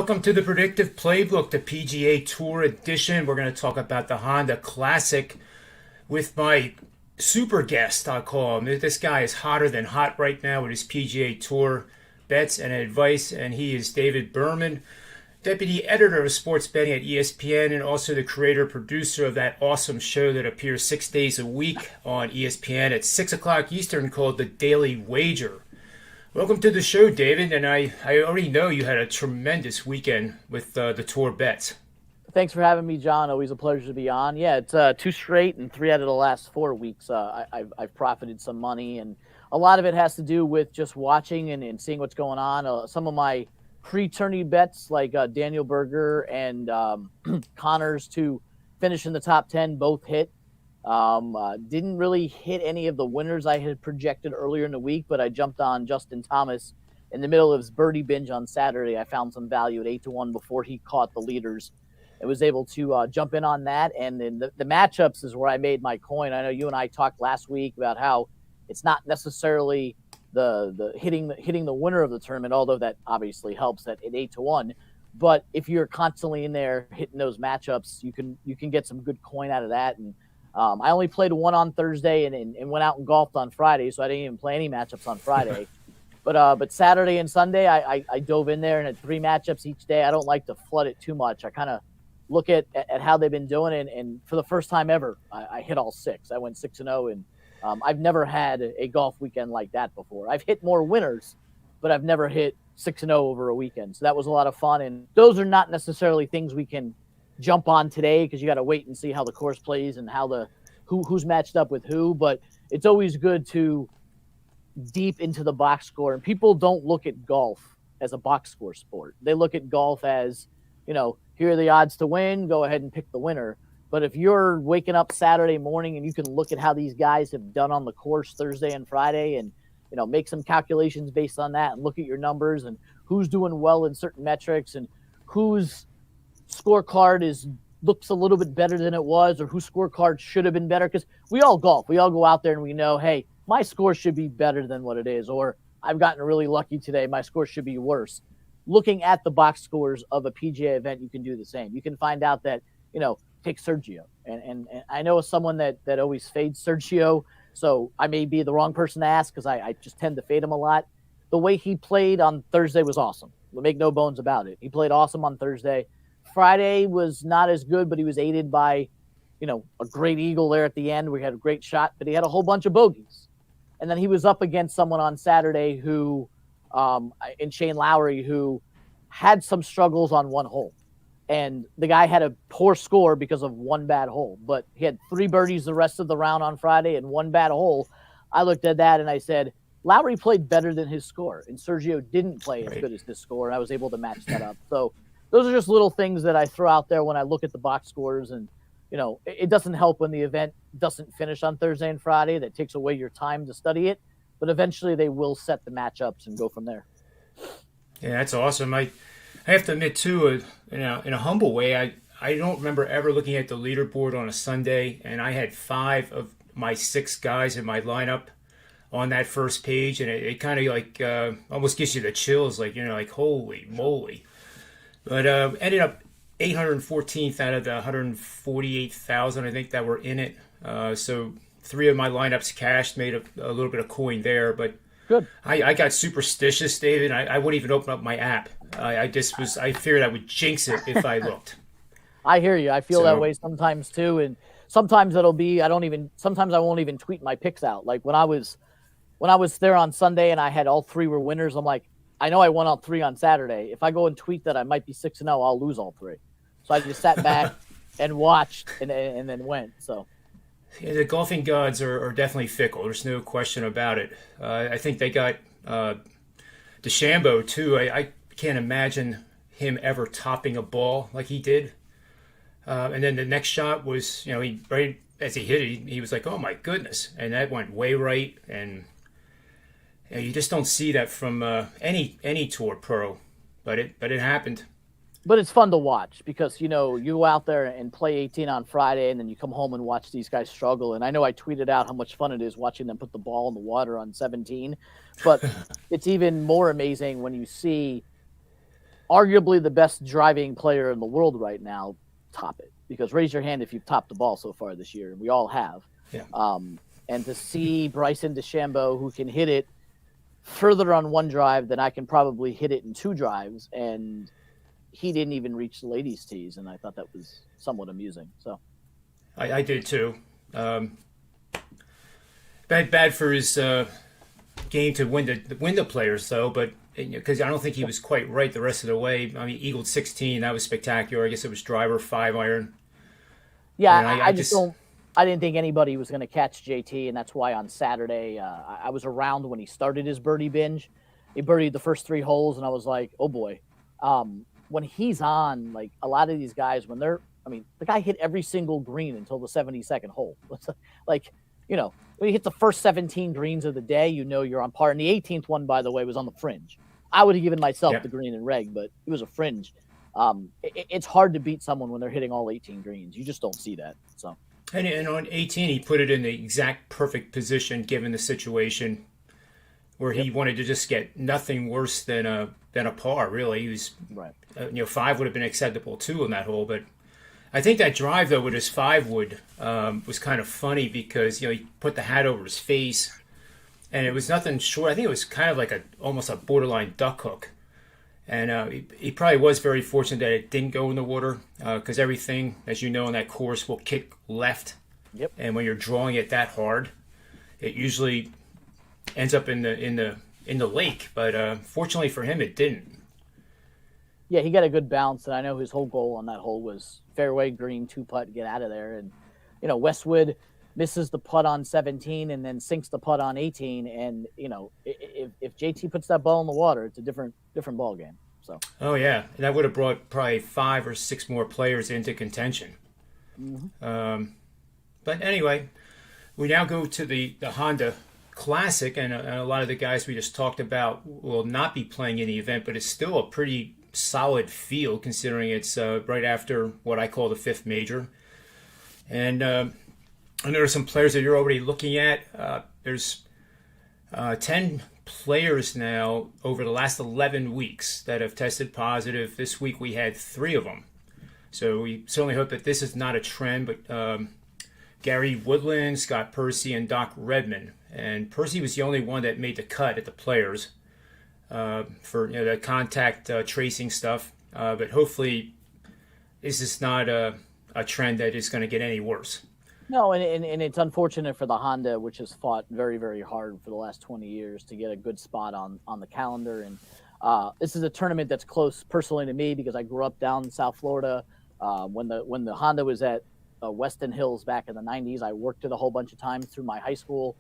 Welcome to the Predictive Playbook, the PGA Tour edition. We're going to talk about the Honda Classic with my super guest, I'll call him. This guy is hotter than hot right now with his PGA Tour bets and advice, and he is David Bearman, deputy editor of sports betting at ESPN and also the creator-producer of that awesome show that appears 6 days a week on ESPN at 6 o'clock Eastern called The Daily Wager. Welcome to the show, David, and I already know you had a tremendous weekend with the tour bets. Thanks for having me, John. Always a pleasure to be on. Yeah, it's 2 straight and 3 out of the last 4 weeks. I've profited some money, and a lot of it has to do with just watching and seeing what's going on. Some of my pre-tourney bets, like Daniel Berger and Connors to finish in the top 10, both hit. Didn't really hit any of the winners I had projected earlier in the week, but I jumped on Justin Thomas in the middle of his birdie binge on Saturday. I found some value at 8-1 before he caught the leaders. I was able to jump in on that, and then the matchups is where I made my coin. I know you and I talked last week about how it's not necessarily the hitting the winner of the tournament, although that obviously helps at 8-1. But if you're constantly in there hitting those matchups, you can get some good coin out of that. And I only played one on Thursday and went out and golfed on Friday, so I didn't even play any matchups on Friday. But Saturday and Sunday, I dove in there and had 3 matchups each day. I don't like to flood it too much. I kind of look at how they've been doing, and for the first time ever, I hit all 6. I went 6-0, and I've never had a golf weekend like that before. I've hit more winners, but I've never hit 6-0 over a weekend. So that was a lot of fun, and those are not necessarily things we can jump on today because you got to wait and see how the course plays and how who's matched up with who. But it's always good to deep into the box score, and people don't look at golf as a box score sport. They look at golf as, here are the odds to win, go ahead and pick the winner. But if you're waking up Saturday morning and you can look at how these guys have done on the course Thursday and Friday and make some calculations based on that and look at your numbers and who's doing well in certain metrics and whose scorecard looks a little bit better than it was, or whose scorecard should have been better, because we all golf. We all go out there and we know, hey, my score should be better than what it is, or I've gotten really lucky today, my score should be worse. Looking at the box scores of a PGA event, you can do the same. You can find out that, take Sergio. And I know someone that always fades Sergio, so I may be the wrong person to ask because I just tend to fade him a lot. The way he played on Thursday was awesome. We'll make no bones about it. He played awesome on Thursday. Friday was not as good, but he was aided by, a great eagle there at the end. We had a great shot, but he had a whole bunch of bogeys. And then he was up against someone on Saturday who, in Shane Lowry, who had some struggles on one hole. And the guy had a poor score because of one bad hole, but he had 3 birdies the rest of the round on Friday and 1 bad hole. I looked at that and I said, Lowry played better than his score, and Sergio didn't play as good as his score. And I was able to match that up. So those are just little things that I throw out there when I look at the box scores. And, it doesn't help when the event doesn't finish on Thursday and Friday. That takes away your time to study it. But eventually they will set the matchups and go from there. Yeah, that's awesome. I have to admit, too, in a humble way, I don't remember ever looking at the leaderboard on a Sunday, and I had 5 of my 6 guys in my lineup on that first page, and it kind of almost gives you the chills, like holy moly. But ended up 814th out of the 148,000, I think, that were in it. So 3 of my lineups cashed, made a little bit of coin there. But good. I got superstitious, David. I wouldn't even open up my app. I figured I would jinx it if I looked. I hear you. I feel that way sometimes too. And sometimes sometimes I won't even tweet my picks out. Like when I was there on Sunday and I had all 3 were winners, I'm like, I know I won all 3 on Saturday. If I go and tweet that I might be 6-0, I'll lose all 3. So I just sat back and watched and then went. So yeah, the golfing gods are definitely fickle. There's no question about it. I think they got DeChambeau too. I can't imagine him ever topping a ball like he did. And then the next shot was, he right as he hit it, he was like, "Oh my goodness!" And that went way right. And you just don't see that from any tour pro, but it happened. But it's fun to watch because, you go out there and play 18 on Friday and then you come home and watch these guys struggle. And I know I tweeted out how much fun it is watching them put the ball in the water on 17. But it's even more amazing when you see arguably the best driving player in the world right now, top it. Because raise your hand if you've topped the ball so far this year, and we all have. Yeah. And to see Bryson DeChambeau, who can hit it further on one drive than I can probably hit it in two drives, and he didn't even reach the ladies' tees, and I thought that was somewhat amusing. So I did too. Bad for his game to win the players though, but because I don't think he was quite right the rest of the way. I mean, eagled 16, that was spectacular. I guess it was driver 5-iron. Yeah, I just don't. I didn't think anybody was going to catch JT, and that's why on Saturday I was around when he started his birdie binge. He birdied the first 3 holes, and I was like, oh boy. When he's on, like a lot of these guys, the guy hit every single green until the 72nd hole. Like, when you hit the first 17 greens of the day, you're on par. And the 18th one, by the way, was on the fringe. I would have given myself the green and reg, but it was a fringe. It's hard to beat someone when they're hitting all 18 greens. You just don't see that. So. And on 18, he put it in the exact perfect position given the situation where he wanted to just get nothing worse than a par, really. He was, right. 5 would have been acceptable too in that hole. But I think that drive, though, with his 5-wood was kind of funny because, he put the hat over his face and it was nothing short. I think it was kind of like almost a borderline duck hook. And he probably was very fortunate that it didn't go in the water because everything, as you know, in that course will kick left. Yep. And when you're drawing it that hard, it usually ends up in the lake. But fortunately for him, it didn't. Yeah, he got a good bounce, and I know his whole goal on that hole was fairway green 2-putt, get out of there. And Westwood misses the putt on 17 and then sinks the putt on 18. And if JT puts that ball in the water, it's a different ball game. So. Oh yeah, and that would have brought probably 5 or 6 more players into contention. Mm-hmm. But anyway, we now go to the Honda Classic, and a lot of the guys we just talked about will not be playing in the event, but it's still a pretty solid field considering it's right after what I call the 5th major. And I know there's some players that you're already looking at. There's 10 players now over the last 11 weeks that have tested positive. This week we had 3 of them. So we certainly hope that this is not a trend, but Gary Woodland, Scott Percy, and Doc Redman. And Percy was the only one that made the cut at the players for the contact tracing stuff. But hopefully this is not a trend that is going to get any worse. No, and it's unfortunate for the Honda, which has fought very, very hard for the last 20 years to get a good spot on the calendar. And this is a tournament that's close personally to me because I grew up down in South Florida. When the Honda was at Weston Hills back in the 90s, I worked it a whole bunch of times through my high school.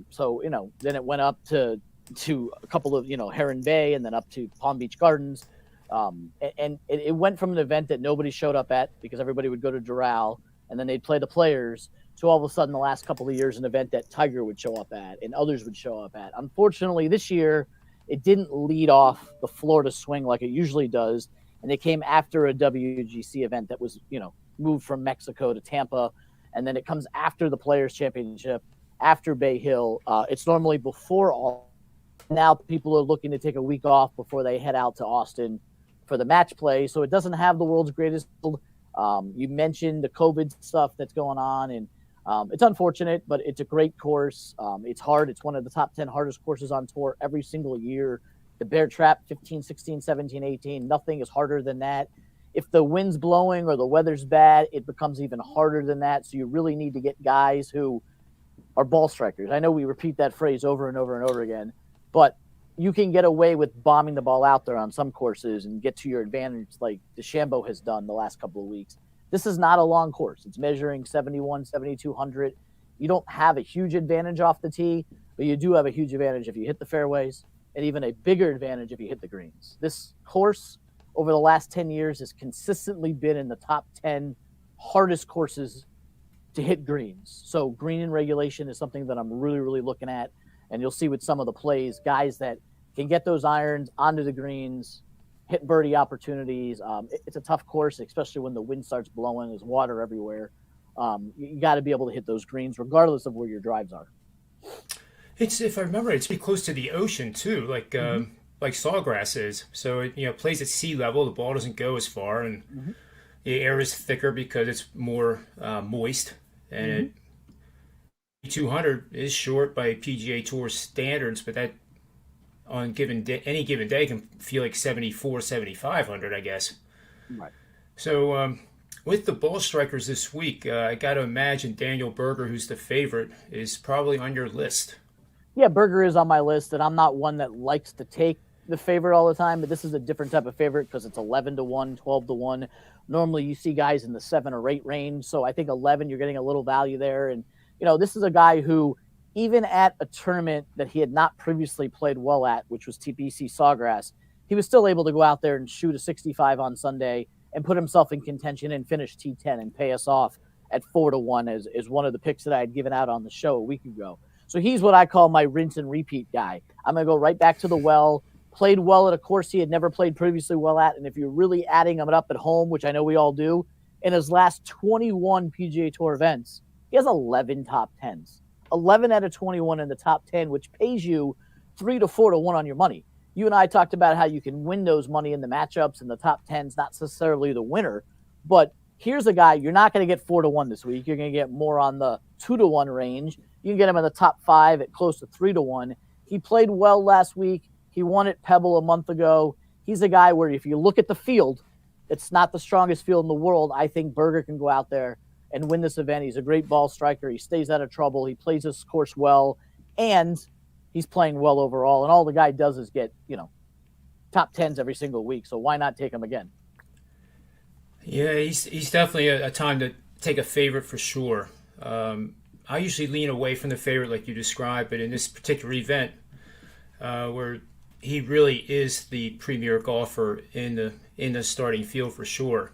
So then it went up to a couple of, Heron Bay and then up to Palm Beach Gardens. And it went from an event that nobody showed up at because everybody would go to Doral and then they'd play the players to all of a sudden the last couple of years an event that Tiger would show up at and others would show up at. Unfortunately, this year it didn't lead off the Florida swing like it usually does. And it came after a WGC event that was, moved from Mexico to Tampa. And then it comes after the Players Championship, after Bay Hill. It's normally before all. Now people are looking to take a week off before they head out to Austin for the match play. So it doesn't have the world's greatest. You mentioned the COVID stuff that's going on, and it's unfortunate, but it's a great course. It's hard. It's one of the top 10 hardest courses on tour every single year. The Bear Trap, 15, 16, 17, 18, nothing is harder than that. If the wind's blowing or the weather's bad, it becomes even harder than that. So you really need to get guys who are ball strikers. I know we repeat that phrase over and over and over again, but you can get away with bombing the ball out there on some courses and get to your advantage like DeChambeau has done the last couple of weeks. This is not a long course. It's measuring 71, 7,200. You don't have a huge advantage off the tee, but you do have a huge advantage if you hit the fairways and even a bigger advantage if you hit the greens. This course over the last 10 years has consistently been in the top 10 hardest courses to hit greens. So green in regulation is something that I'm really, really looking at. And you'll see with some of the plays, guys that can get those irons onto the greens, hit birdie opportunities. It's a tough course, especially when the wind starts blowing. There's water everywhere. You got to be able to hit those greens regardless of where your drives are. If I remember, it's pretty close to the ocean too. Like like sawgrass is. So it plays at sea level. The ball doesn't go as far, and Hmm. the air is thicker because it's more moist. And Hmm. it 200 is short by PGA Tour standards, but that on given day, any given day can feel like 74, 7,500, I guess. Right. So with the ball strikers this week, I got to imagine Daniel Berger, who's the favorite, is probably on your list. Yeah, Berger is on my list, and I'm not one that likes to take the favorite all the time, but this is a different type of favorite because it's 11-1, 12-1. Normally, you see guys in the 7 or 8 range, so I think 11, you're getting a little value there. And this is a guy who, even at a tournament that he had not previously played well at, which was TPC Sawgrass, he was still able to go out there and shoot a 65 on Sunday and put himself in contention and finish T10 and pay us off at 4-1 as one of the picks that I had given out on the show a week ago. So he's what I call my rinse and repeat guy. I'm going to go right back to the well. Played well at a course he had never played previously well at. And if you're really adding him up at home, which I know we all do, in his last 21 PGA Tour events, he has 11 top 10s. 11 out of 21 in the top 10, which pays you 3 to 4 to 1 on your money. You and I talked about how you can win those money in the matchups and the top 10s, not necessarily the winner. But here's a guy, you're not going to get 4 to 1 this week. You're going to get more on the 2 to 1 range. You can get him in the top 5 at close to 3 to 1. He played well last week. He won at Pebble a month ago. He's a guy where if you look at the field, it's not the strongest field in the world. I think Berger can go out there and win this event. He's a great ball striker. He stays out of trouble. He plays this course well, and he's playing well overall. And all the guy does is get, top 10s every single week. So why not take him again? Yeah, he's definitely a time to take a favorite for sure. I usually lean away from the favorite like you described, but in this particular event, where he really is the premier golfer in the starting field for sure.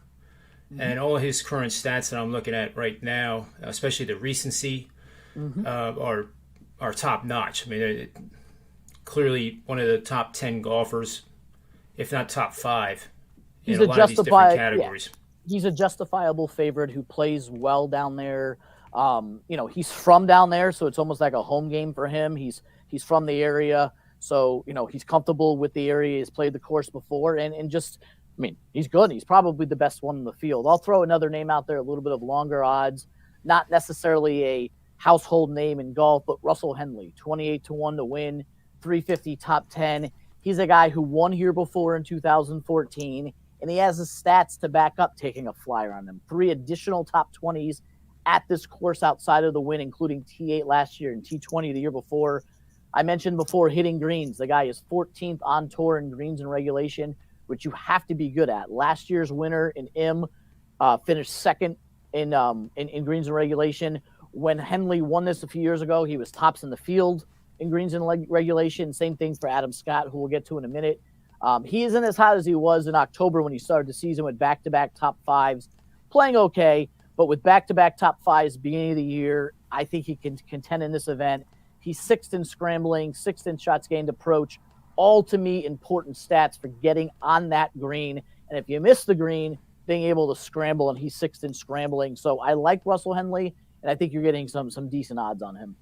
Mm-hmm. And all his current stats that I'm looking at right now, especially the recency, Mm-hmm. are top notch. I mean, clearly one of the top 10 golfers, if not top 5, in a lot of these different categories. Yeah. He's a justifiable favorite who plays well down there. He's from down there, so it's almost like a home game for him. He's from the area, so he's comfortable with the area. He's played the course before, and he's good. He's probably the best one in the field. I'll throw another name out there, a little bit of longer odds, not necessarily a household name in golf, but Russell Henley, 28-1 to win, 350 top 10. He's a guy who won here before in 2014. And he has the stats to back up taking a flyer on him. 3 additional top 20s at this course outside of the win, including T8 last year and T20 the year before. I mentioned before hitting greens. The guy is 14th on tour in greens and regulation, which you have to be good at. Last year's winner in IM finished second in greens and regulation. When Henley won this a few years ago, he was tops in the field in greens and regulation. Same thing for Adam Scott, who we'll get to in a minute. He isn't as hot as he was in October when he started the season with back-to-back top 5s, playing okay, but with back-to-back top 5s beginning of the year, I think he can contend in this event. He's 6th in scrambling, 6th in shots gained approach, all to me important stats for getting on that green. And if you miss the green, being able to scramble, and he's 6th in scrambling. So I like Russell Henley, and I think you're getting some decent odds on him.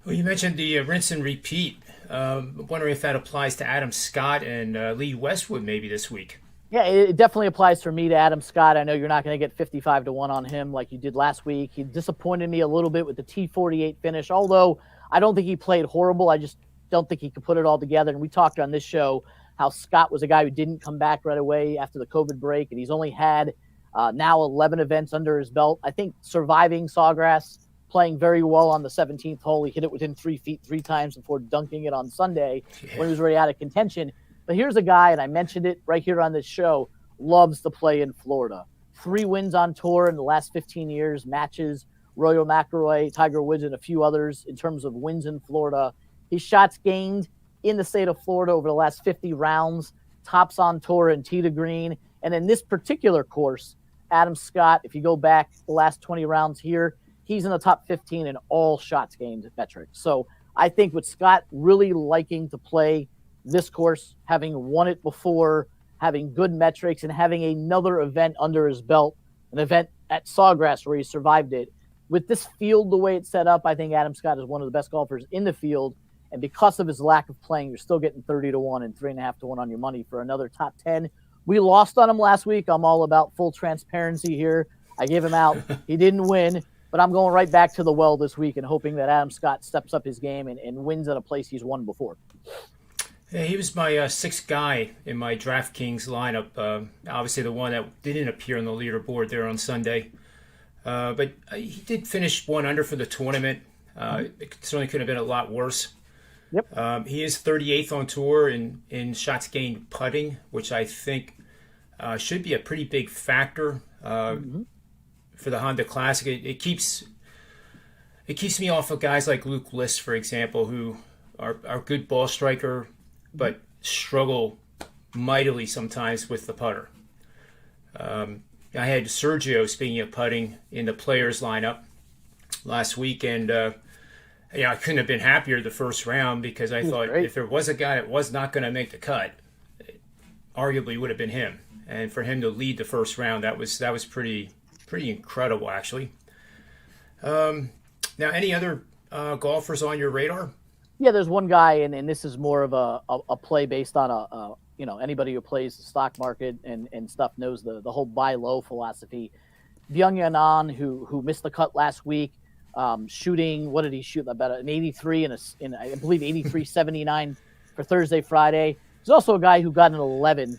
Well, you mentioned the rinse and repeat. I'm wondering if that applies to Adam Scott and Lee Westwood maybe this week. Yeah, it definitely applies for me to Adam Scott. I know you're not going to get 55-1 on him like you did last week. He disappointed me a little bit with the T48 finish, although I don't think he played horrible. I just don't think he could put it all together. And we talked on this show how Scott was a guy who didn't come back right away after the COVID break, and he's only had now 11 events under his belt. I think surviving Sawgrass, playing very well on the 17th hole. He hit it within 3 feet 3 times before dunking it on Sunday when he was already out of contention. But here's a guy, and I mentioned it right here on this show, loves to play in Florida. 3 wins on tour in the last 15 years, matches Rory McIlroy, Tiger Woods, and a few others in terms of wins in Florida. His shots gained in the state of Florida over the last 50 rounds, tops on tour and tee to green. And in this particular course, Adam Scott, if you go back the last 20 rounds here, he's in the top 15 in all shots gained metrics. So I think with Scott really liking to play this course, having won it before, having good metrics, and having another event under his belt, an event at Sawgrass where he survived it, with this field the way it's set up, I think Adam Scott is one of the best golfers in the field. And because of his lack of playing, you're still getting 30-1 and 3.5-1 on your money for another top 10. We lost on him last week. I'm all about full transparency here. I gave him out. He didn't win, but I'm going right back to the well this week and hoping that Adam Scott steps up his game and wins at a place he's won before. Yeah, he was my sixth guy in my DraftKings lineup. Obviously, the one that didn't appear on the leaderboard there on Sunday. But he did finish 1 under for the tournament. It certainly could have been a lot worse. Yep. He is 38th on tour in shots gained putting, which I think should be a pretty big factor for the Honda Classic. It keeps me off of guys like Luke List, for example, who are a good ball striker, but struggle mightily sometimes with the putter. I had Sergio, speaking of putting, in the players lineup last week, and I couldn't have been happier the first round because I thought if there was a guy that was not going to make the cut, it arguably would have been him. And for him to lead the first round, that was pretty incredible, actually. Now, any other golfers on your radar? Yeah, there's one guy, and this is more of a play based on anybody who plays the stock market and stuff knows the whole buy low philosophy. Byung Yanan, who missed the cut last week, shooting, what did he shoot? About an 83 and I believe 83.79 for Thursday, Friday. There's also a guy who got an 11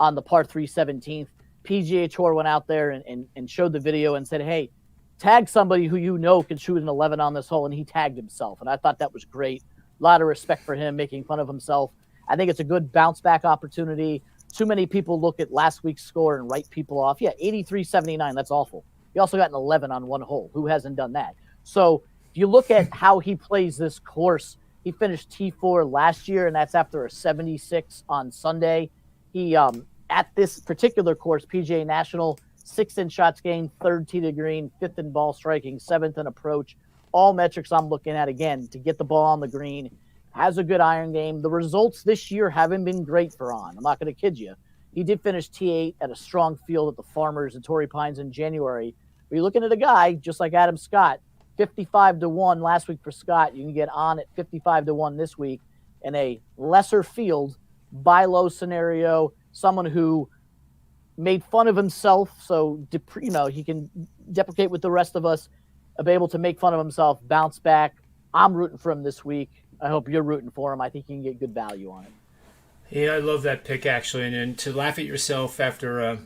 on the par 3 17th. PGA Tour went out there and showed the video and said, hey, tag somebody who you know can shoot an 11 on this hole, and he tagged himself. And I thought that was great. A lot of respect for him, making fun of himself. I think it's a good bounce-back opportunity. Too many people look at last week's score and write people off. Yeah, 83.79, that's awful. He also got an 11 on one hole. Who hasn't done that? So if you look at how he plays this course, he finished T4 last year, and that's after a 76 on Sunday. He, at this particular course, PGA National, 6th in shots gained, 3rd tee to green, 5th in ball striking, 7th in approach. All metrics I'm looking at, again, to get the ball on the green. Has a good iron game. The results this year haven't been great for On. I'm not going to kid you. He did finish T8 at a strong field at the Farmers in Torrey Pines in January. But you're looking at a guy, just like Adam Scott, 55-1 last week for Scott. You can get On at 55-1 this week in a lesser field, buy low scenario, someone who made fun of himself, so he can deprecate with the rest of us, be able to make fun of himself, bounce back. I'm rooting for him this week. I hope you're rooting for him. I think you can get good value on it. Yeah, I love that pick, actually. And to laugh at yourself after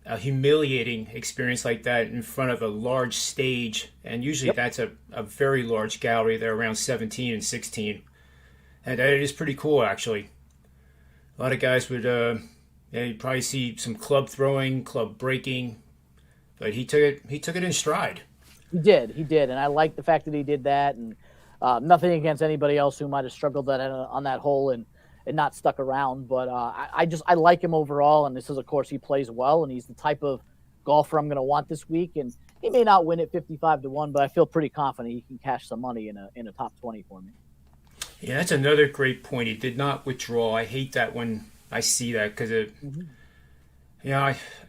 a humiliating experience like that in front of a large stage, and usually that's a very large gallery. They're around 17 and 16. And it is pretty cool, actually. A lot of guys would... you'd probably see some club throwing, club breaking, but he took it in stride. He did, and I like the fact that he did that. And nothing against anybody else who might have struggled on that hole and not stuck around. But I like him overall, and this is, of course, he plays well, and he's the type of golfer I'm going to want this week. And he may not win at 55-1, but I feel pretty confident he can cash some money in a top 20 for me. Yeah, that's another great point. He did not withdraw. I hate that when I see that because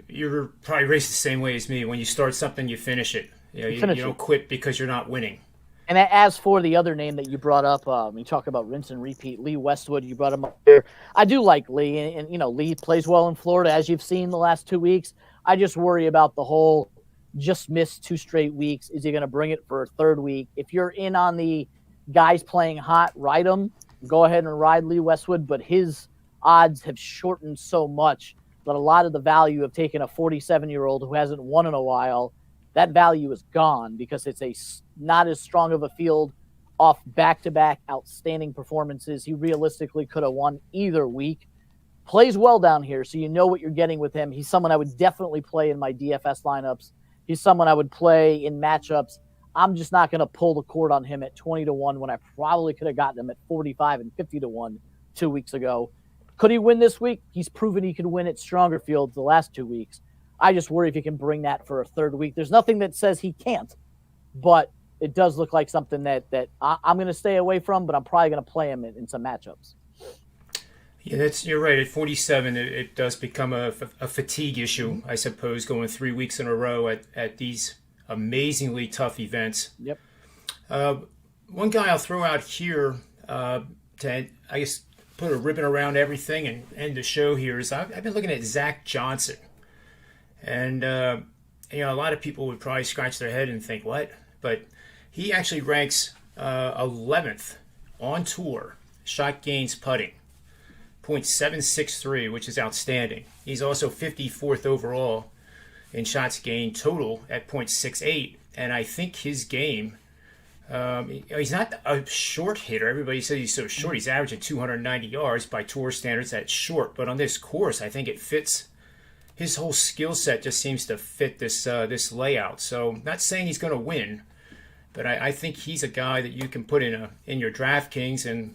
you're probably raised the same way as me. When you start something, you finish it. You don't quit because you're not winning. And as for the other name that you brought up, you talk about rinse and repeat, Lee Westwood, you brought him up there. I do like Lee, and Lee plays well in Florida, as you've seen the last 2 weeks. I just worry about the whole just missed 2 straight weeks. Is he going to bring it for a third week? If you're in on the guys playing hot, ride him. Go ahead and ride Lee Westwood, but his odds have shortened so much that a lot of the value of taking a 47-year-old who hasn't won in a while, that value is gone because it's not as strong of a field off back-to-back outstanding performances. He realistically could have won either week. Plays well down here, so you know what you're getting with him. He's someone I would definitely play in my DFS lineups. He's someone I would play in matchups. I'm just not going to pull the cord on him at 20-1 when I probably could have gotten him at 45 and 50-1 2 weeks ago. Could he win this week? He's proven he could win at stronger fields the last 2 weeks. I just worry if he can bring that for a third week. There's nothing that says he can't, but it does look like something that I'm going to stay away from, but I'm probably going to play him in some matchups. Yeah, you're right. At 47, it does become a fatigue issue, I suppose, going 3 weeks in a row at these amazingly tough events. Yep. One guy I'll throw out here, to, I guess, put a ribbon around everything and end the show here is I've been looking at Zach Johnson. And, a lot of people would probably scratch their head and think, what? But he actually ranks 11th on tour, shot gains putting, .763, which is outstanding. He's also 54th overall in shots gained total at .68. And I think his game, he's not a short hitter. Everybody says he's so short. He's averaging 290 yards by tour standards. That's short. But on this course, I think it fits. His whole skill set just seems to fit this layout. So not saying he's going to win, but I think he's a guy that you can put in your DraftKings and,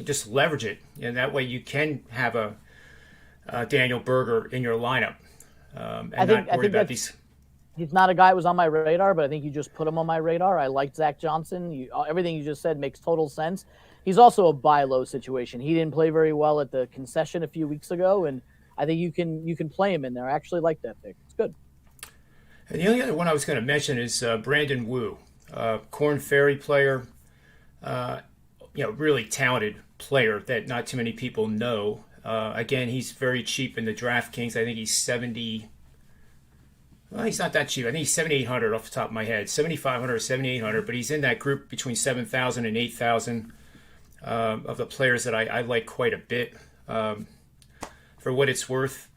just leverage it. And that way you can have a Daniel Berger in your lineup and not worry about these. He's not a guy who was on my radar, but I think you just put him on my radar. I like Zach Johnson. Everything you just said makes total sense. He's also a buy low situation. He didn't play very well at the concession a few weeks ago, and I think you can play him in there. I actually like that pick. It's good. And the only other one I was going to mention is Brandon Wu, Korn Ferry player, really talented player that not too many people know. Again, he's very cheap in the DraftKings. I think he's 70. Well, he's not that cheap. I think he's 7,800 off the top of my head, 7,500 or 7,800. But he's in that group between 7,000 and 8,000 of the players that I like quite a bit. For what it's worth,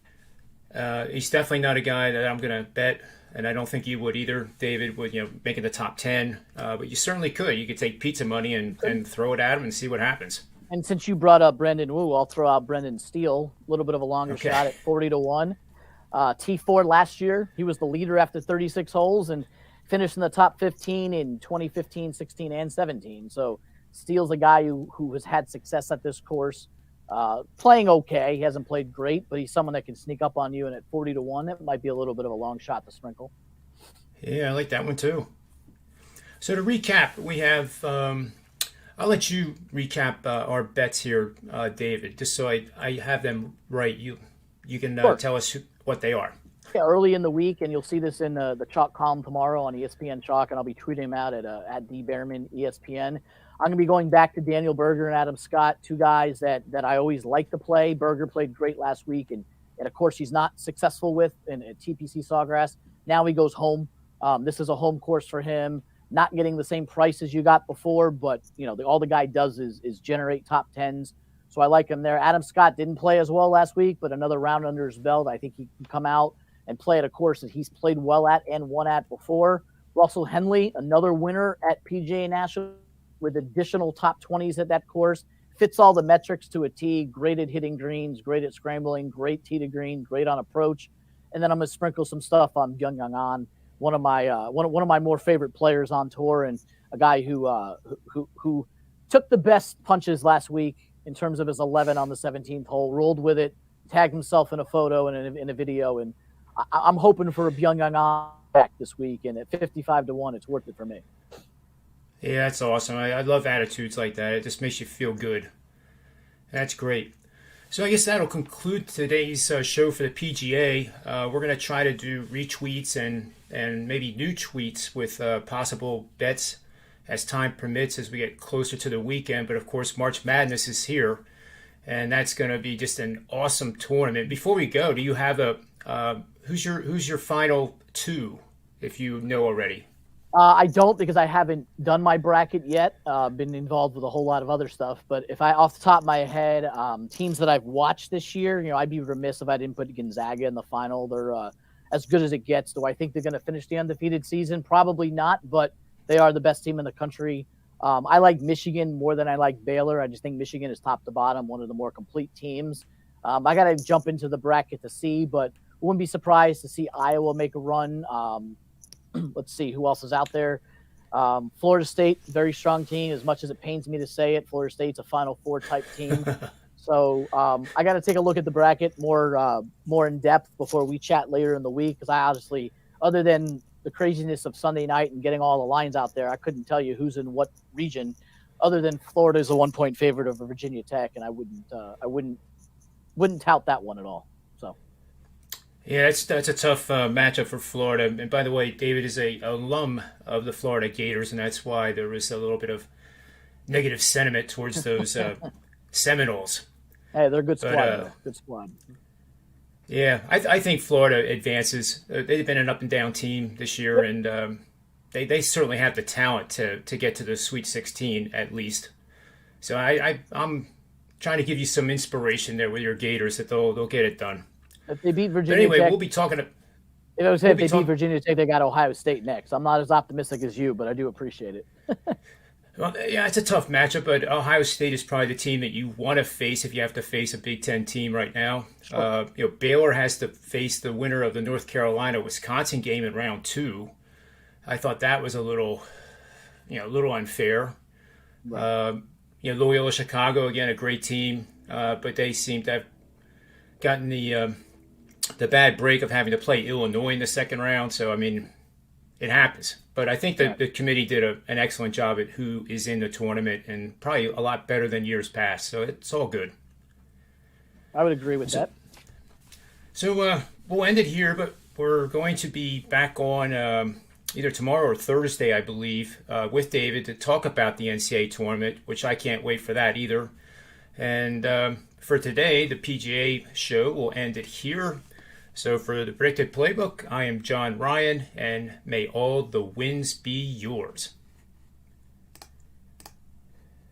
he's definitely not a guy that I'm going to bet, and I don't think you would either, David, would making the top 10. But you certainly could. You could take pizza money and throw it at him and see what happens. And since you brought up Brendan Wu, I'll throw out Brendan Steele, a little bit of a longer shot at 40-1. T4 last year, he was the leader after 36 holes and finished in the top 15 in 2015, 16, and 17. So Steele's a guy who has had success at this course. Playing okay. He hasn't played great, but he's someone that can sneak up on you. And at 40-1, that might be a little bit of a long shot to sprinkle. Yeah, I like that one too. So to recap, we have I'll let you recap our bets here, David, just so I have them right. You can Sure. tell us what they are. Yeah, early in the week, and you'll see this in the Chalk column tomorrow on ESPN Chalk, and I'll be tweeting him out at the Bearman ESPN. I'm going to be going back to Daniel Berger and Adam Scott, two guys that I always like to play. Berger played great last week, and of course he's not successful with in TPC Sawgrass. Now he goes home. This is a home course for him. Not getting the same price as you got before, but all the guy does is generate top tens. So I like him there. Adam Scott didn't play as well last week, but another round under his belt. I think he can come out and play at a course that he's played well at and won at before. Russell Henley, another winner at PGA National with additional top 20s at that course. Fits all the metrics to a T. Great at hitting greens, great at scrambling, great tee to green, great on approach. And then I'm going to sprinkle some stuff on Byung-Young An, one of my more favorite players on tour, and a guy who took the best punches last week in terms of his 11 on the 17th hole, rolled with it, tagged himself in a photo and in a video, and I'm hoping for a Byung-Young An back this week, and at 55-1, it's worth it for me. Yeah, that's awesome. I love attitudes like that. It just makes you feel good. That's great. So I guess that'll conclude today's show for the PGA. We're going to try to do retweets and maybe new tweets with possible bets as time permits as we get closer to the weekend. But of course, March Madness is here, and that's going to be just an awesome tournament. Before we go, do you have who's your final two, if you know already? I don't, because I haven't done my bracket yet. Been involved with a whole lot of other stuff. But if off the top of my head, teams that I've watched this year, I'd be remiss if I didn't put Gonzaga in the final. They're as good as it gets. Do I think they're going to finish the undefeated season? Probably not, but they are the best team in the country. I like Michigan more than I like Baylor. I just think Michigan is top to bottom, one of the more complete teams. I got to jump into the bracket to see, but wouldn't be surprised to see Iowa make a run. Let's see who else is out there. Florida State, very strong team. As much as it pains me to say it, Florida State's a Final Four type team. So I got to take a look at the bracket more in depth before we chat later in the week, because I honestly, other than the craziness of Sunday night and getting all the lines out there, I couldn't tell you who's in what region, other than Florida is a 1-point favorite over Virginia Tech, and I wouldn't tout that one at all. So. Yeah, that's a tough matchup for Florida. And by the way, David is a alum of the Florida Gators, and that's why there was a little bit of negative sentiment towards those Seminoles. Hey, they're a good squad, But though. Good squad. yeah, I think Florida advances. They've been an up and down team this year, Yep. and they certainly have the talent to get to the Sweet 16 at least. So I'm trying to give you some inspiration there with your Gators that they'll get it done. If they beat But Virginia anyway, Tech, we'll be talking. if I was We'll if be they beat talk, Virginia Tech, they got Ohio State next. I'm not as optimistic as you, but I do appreciate it. well, yeah, it's a tough matchup, but Ohio State is probably the team that you want to face if you have to face a Big Ten team right now. Sure. Baylor has to face the winner of the North Carolina Wisconsin game in round two. I thought that was a little unfair. Right. Loyola Chicago again, a great team, but they seem to have gotten the bad break of having to play Illinois in the second round. So I mean, it happens. But I think that Right. the committee did an excellent job at who is in the tournament, and probably a lot better than years past. So it's all good. I would agree with that. So we'll end it here, but we're going to be back on either tomorrow or Thursday, I believe, with David to talk about the NCAA tournament, which I can't wait for that either. And for today, the PGA show will end it here. So for the Predictive Playbook, I am John Ryan, and may all the wins be yours.